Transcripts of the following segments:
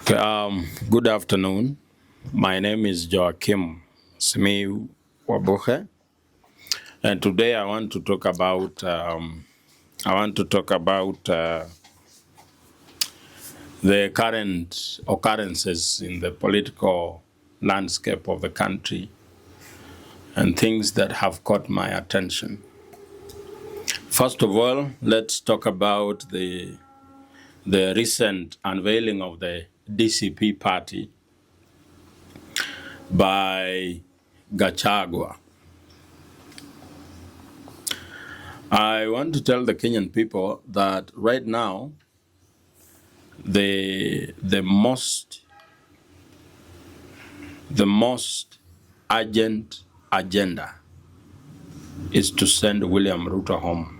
Good afternoon. My name is Joakim Smi Wabuche, and today I want to talk about the current occurrences in the political landscape of the country and things that have caught my attention. First of all, let's talk about the recent unveiling of the DCP party by Gachagua. I want to tell the Kenyan people that right now, the most urgent agenda is to send William Ruto home.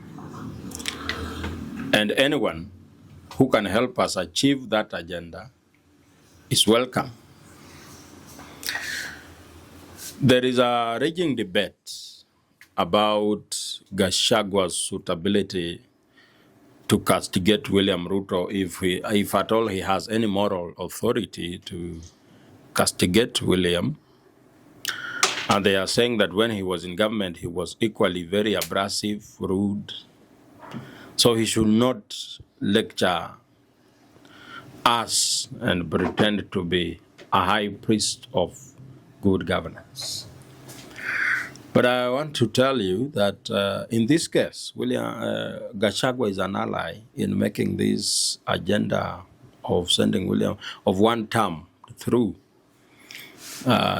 And anyone who can help us achieve that agenda is welcome. There is a raging debate about Gachagua's suitability to castigate William Ruto if at all he has any moral authority to castigate William. And they are saying that when he was in government, he was equally very abrasive, rude. So he should not lecture us and pretend to be a high priest of good governance. But I want to tell you that in this case, Gachagua is an ally in making this agenda of sending William of one term through.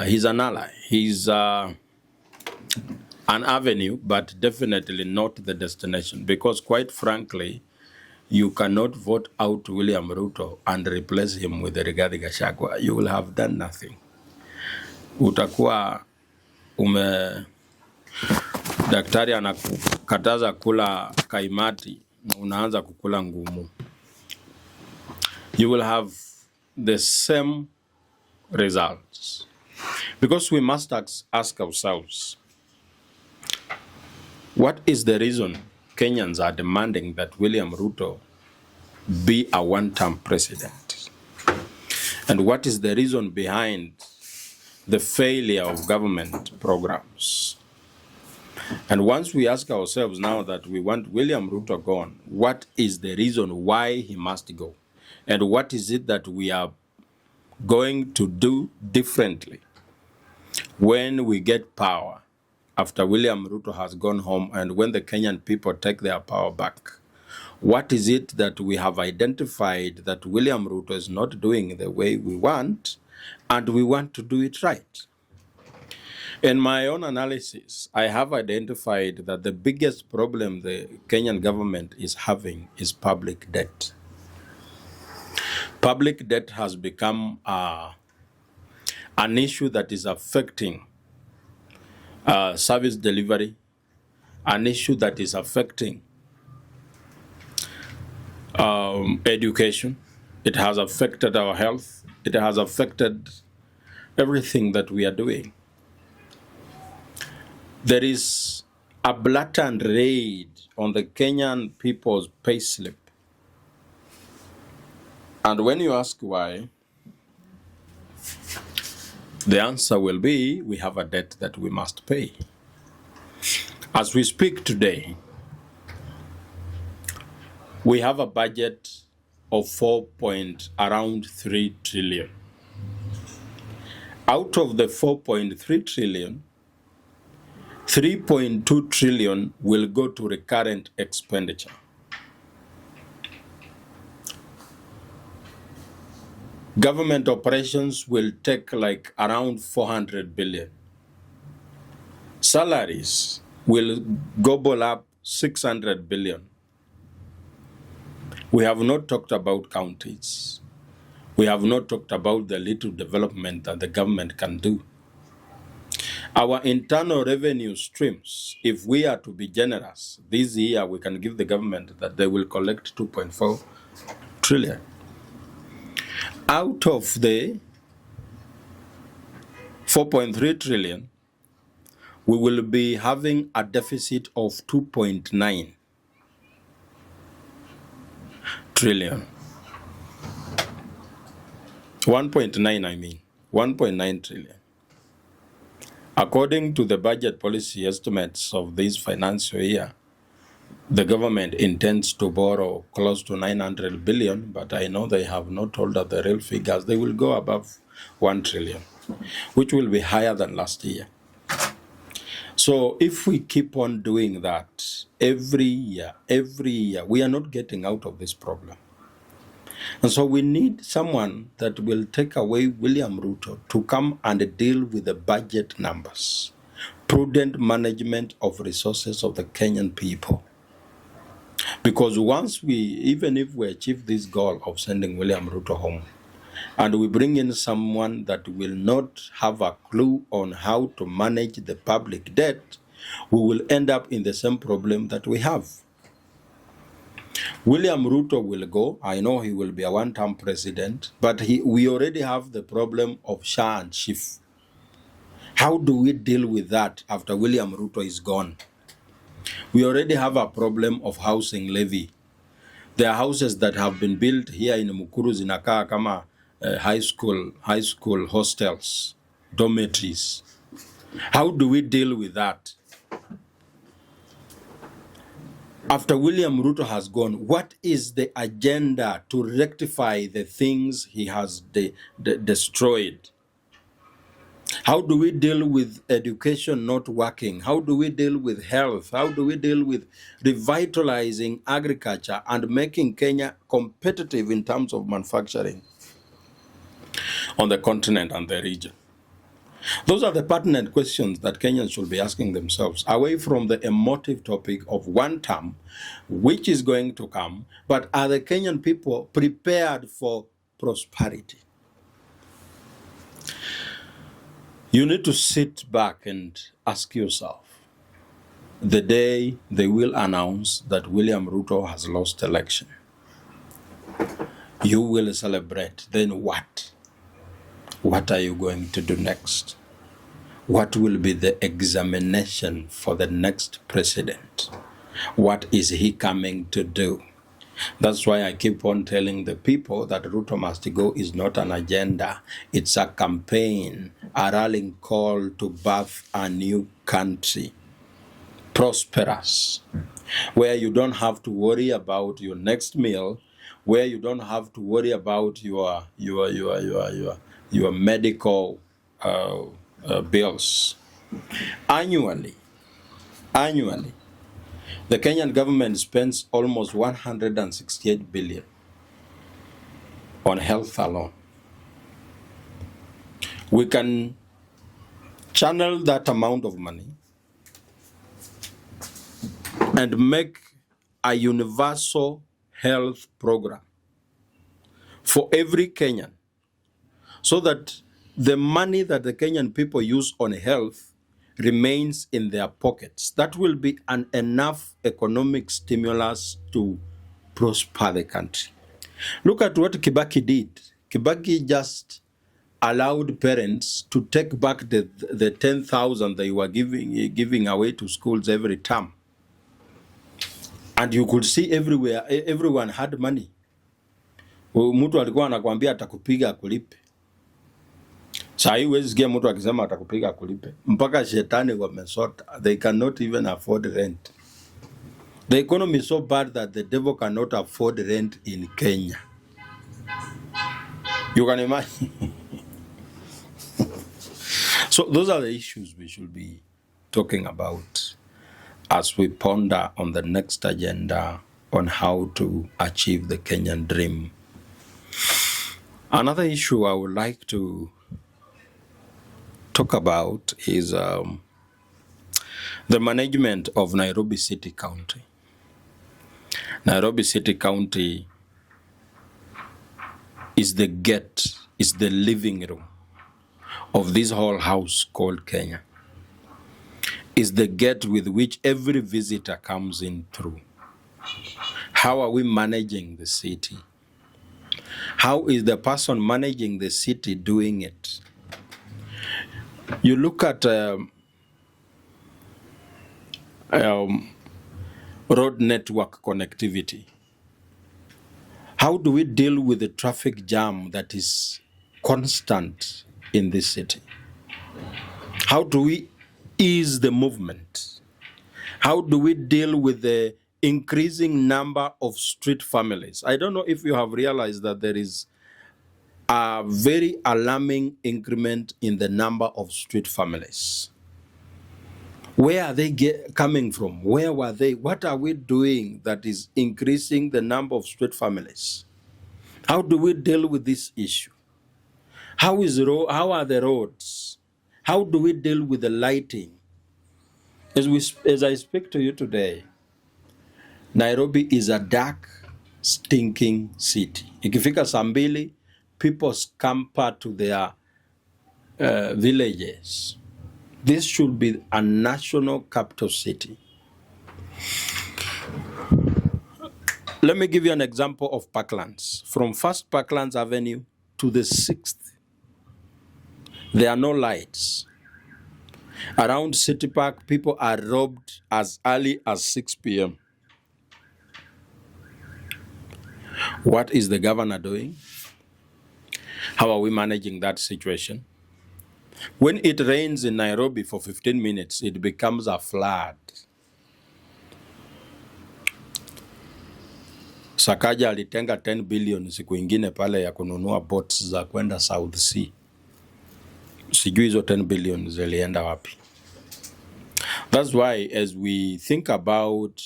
He's an ally. He's an avenue, but definitely not the destination. Because quite frankly, you cannot vote out William Ruto and replace him with Rigathi Gachagua. You will have done nothing. Utakuwa daktari anakataza kula kaimati na unaanza kukula ngumu. You will have the same results. Because we must ask ourselves, what is the reason Kenyans are demanding that William Ruto be a one-term president? And what is the reason behind the failure of government programs? And once we ask ourselves now that we want William Ruto gone, what is the reason why he must go? And what is it that we are going to do differently when we get power after William Ruto has gone home and when the Kenyan people take their power back? What is it that we have identified that William Ruto is not doing the way we want, and we want to do it right? In my own analysis, I have identified that the biggest problem the Kenyan government is having is public debt. Public debt has become an issue that is affecting service delivery, an issue that is affecting education. It has affected our health. It has affected everything that we are doing. There is a blatant raid on the Kenyan people's payslip. And when you ask why, the answer will be, we have a debt that we must pay. As we speak today, we have a budget of around 3 trillion. Out of the 4.3 trillion, 3.2 trillion will go to recurrent expenditure. Government operations will take like around 400 billion. Salaries will gobble up 600 billion. We have not talked about counties. We have not talked about the little development that the government can do. Our internal revenue streams, if we are to be generous, this year we can give the government that they will collect 2.4 trillion. Out of the 4.3 trillion, we will be having a deficit of 2.9 trillion. 1.9, I mean. 1.9 trillion. According to the budget policy estimates of this financial year, the government intends to borrow close to 900 billion, but I know they have not told us the real figures. They will go above 1 trillion, which will be higher than last year. So if we keep on doing that every year, we are not getting out of this problem. And so we need someone that will take away William Ruto to come and deal with the budget numbers, prudent management of resources of the Kenyan people. Because once even if we achieve this goal of sending William Ruto home, and we bring in someone that will not have a clue on how to manage the public debt, we will end up in the same problem that we have. William Ruto will go. I know he will be a one-term president, but we already have the problem of Shah and Chief. How do we deal with that after William Ruto is gone? We already have a problem of housing levy. There are houses that have been built here in Mukuru zinakaa kama high school hostels, dormitories. How do we deal with that? After William Ruto has gone, what is the agenda to rectify the things he has destroyed? How do we deal with education not working? How do we deal with health? How do we deal with revitalizing agriculture and making Kenya competitive in terms of manufacturing on the continent and the region? Those are the pertinent questions that Kenyans should be asking themselves, away from the emotive topic of one term, which is going to come, but are the Kenyan people prepared for prosperity? You need to sit back and ask yourself, the day they will announce that William Ruto has lost election, you will celebrate. Then what? What are you going to do next? What will be the examination for the next president? What is he coming to do? That's why I keep on telling the people that Ruto must go is not an agenda. It's a campaign, a rallying call to birth a new country, prosperous, where you don't have to worry about your next meal, where you don't have to worry about your medical bills. Annually, the Kenyan government spends almost 168 billion on health alone. We can channel that amount of money and make a universal health program for every Kenyan, so that the money that the Kenyan people use on health remains in their pockets. That will be an enough economic stimulus to prosper the country. Look at what Kibaki did. Kibaki just allowed parents to take back the 10,000 they were giving away to schools every term. And you could see everywhere, everyone had money. Mtu alikuwa anakuambia atakupiga akulipe. Saa hii huwezi sikia mtu akisema atakupiga akulipe. Mpaka shetani wamesota. They cannot even afford rent. The economy is so bad that the devil cannot afford rent in Kenya. You can imagine. So those are the issues we should be talking about as we ponder on the next agenda on how to achieve the Kenyan dream. Another issue I would like to talk about is the management of Nairobi City County. Nairobi City County is the gate, is the living room of this whole house called Kenya. Is the gate with which every visitor comes in through. How are we managing the city? How is the person managing the city doing it? You look at road network connectivity. How do we deal with the traffic jam that is constant in this city? How do we ease the movement? How do we deal with the increasing number of street families? I don't know if you have realized that there is a very alarming increment in the number of street families. Where are they coming from? Where were they? What are we doing that is increasing the number of street families? How do we deal with this issue? How are the roads? How do we deal with the lighting? As I speak to you today, Nairobi is a dark, stinking city. Ikifika saa mbili, people scamper to their villages. This should be a national capital city. Let me give you an example of Parklands. From First Parklands Avenue to the 6th, there are no lights. Around City Park, people are robbed as early as 6 p.m. What is the governor doing? How are we managing that situation? When it rains in Nairobi for 15 minutes, it becomes a flood. Sakaja alitenga 10 billion siku ingine pale ya kununua boats za kwenda South Sea. Sijui hizo 10 billion zilienda wapi. That's why as we think about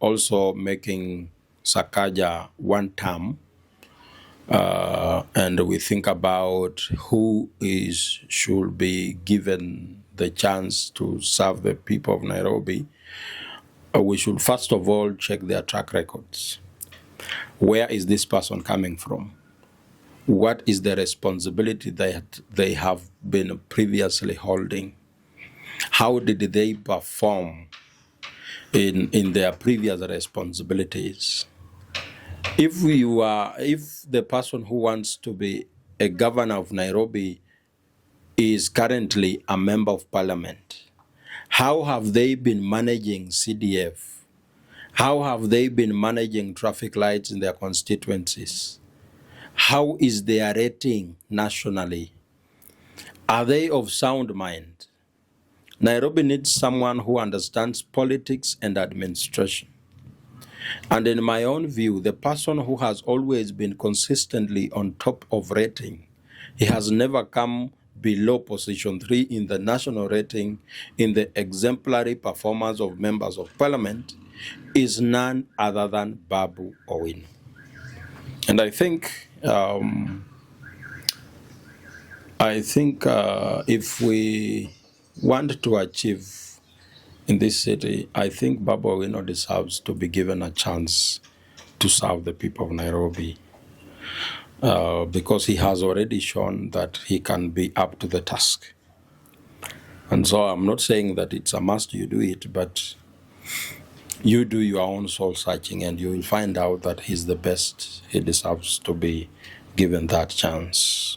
also making Sakaja one term, and we think about who should be given the chance to serve the people of Nairobi, we should first of all check their track records. Where is this person coming from? What is the responsibility that they have been previously holding? How did they perform in their previous responsibilities? If the person who wants to be a governor of Nairobi is currently a member of parliament, how have they been managing CDF? How have they been managing traffic lights in their constituencies? How is their rating nationally? Are they of sound mind? Nairobi needs someone who understands politics and administration. And in my own view, the person who has always been consistently on top of rating, he has never come below position 3 in the national rating in the exemplary performance of members of parliament, is none other than Babu Owino. And I think if we want to achieve in this city, I think Babu Owino deserves to be given a chance to serve the people of Nairobi, because he has already shown that he can be up to the task. And so I'm not saying that it's a must you do it, but you do your own soul searching and you will find out that he's the best. He deserves to be given that chance.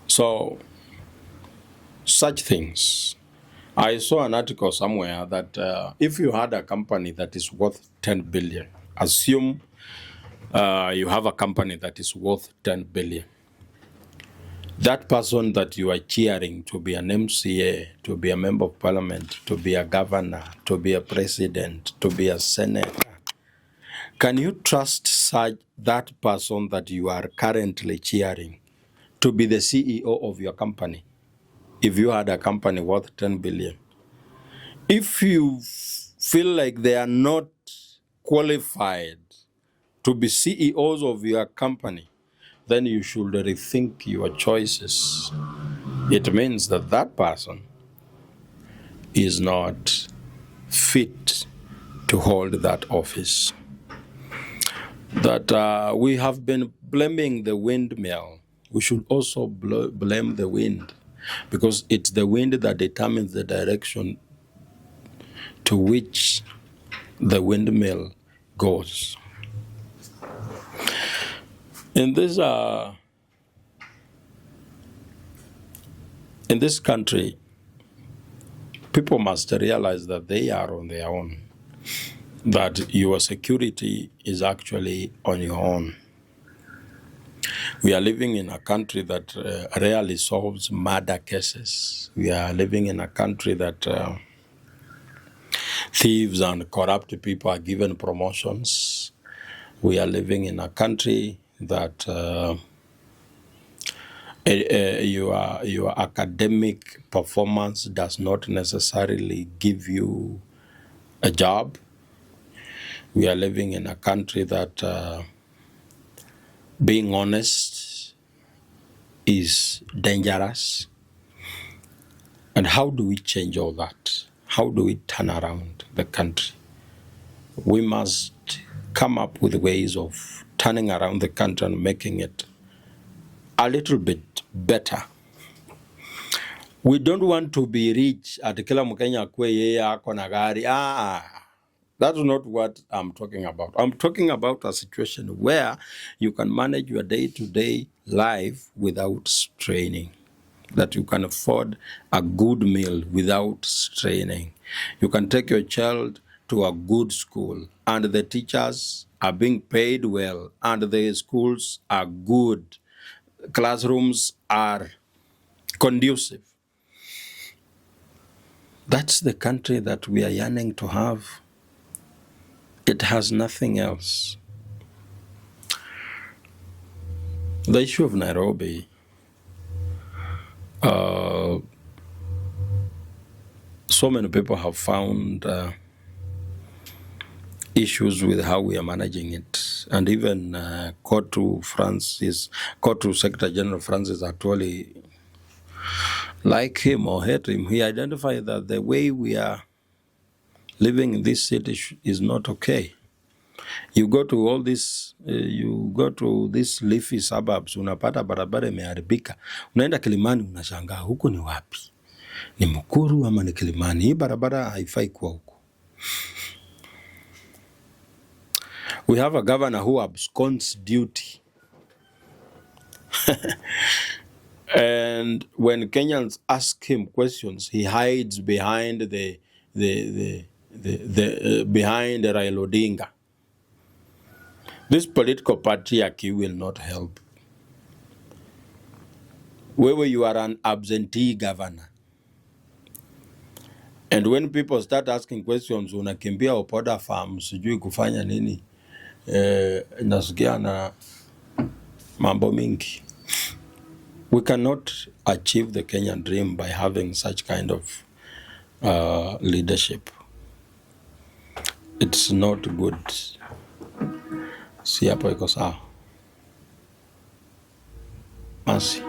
So, such things. I saw an article somewhere that if you had a company that is worth 10 billion, assume you have a company that is worth 10 billion. That person that you are cheering to be an MCA, to be a member of parliament, to be a governor, to be a president, to be a senator, can you trust that person that you are currently cheering to be the CEO of your company? If you had a company worth 10 billion, if you feel like they are not qualified to be CEOs of your company, then you should rethink your choices. It means that that person is not fit to hold that office. That we have been blaming the windmill. We should also blame the wind, because it's the wind that determines the direction to which the windmill goes. In this country, people must realize that they are on their own, that your security is actually on your own. We are living in a country that rarely solves murder cases. We are living in a country that thieves and corrupt people are given promotions. We are living in a country that your academic performance does not necessarily give you a job. We are living in a country that being honest is dangerous. And how do we change all that? How do we turn around the country? We must come up with ways of turning around the country and making it a little bit better. We don't want to be rich at kila Mkenya kwe yeye ako na gari. That's not what I'm talking about. I'm talking about a situation where you can manage your day-to-day life without straining, that you can afford a good meal without straining. You can take your child to a good school, and the teachers are being paid well, and the schools are good. Classrooms are conducive. That's the country that we are yearning to have. It has nothing else. The issue of Nairobi, so many people have found issues with how we are managing it. And even Kotu Secretary General Francis actually, like him or hate him, he identified that the way we are living in this city is not okay. You go to all these leafy suburbs, unapata barabara imeharibika. Unaenda Kilimani unashangaa huku ni wapi? Ni Mukuru ama ni Kilimani? Hii barabara haifai kuwa huku. We have a governor who absconds duty. And when Kenyans ask him questions, he hides behind behind Raila Odinga. This political patriarchy will not help. Whether you are an absentee governor, and when people start asking questions, unakimbia Opoda farm, sijui kufanya nini, nasikia na mambo mingi. We cannot achieve the Kenyan dream by having such kind of leadership. It's not good. Si hapo iko sawa. Masi.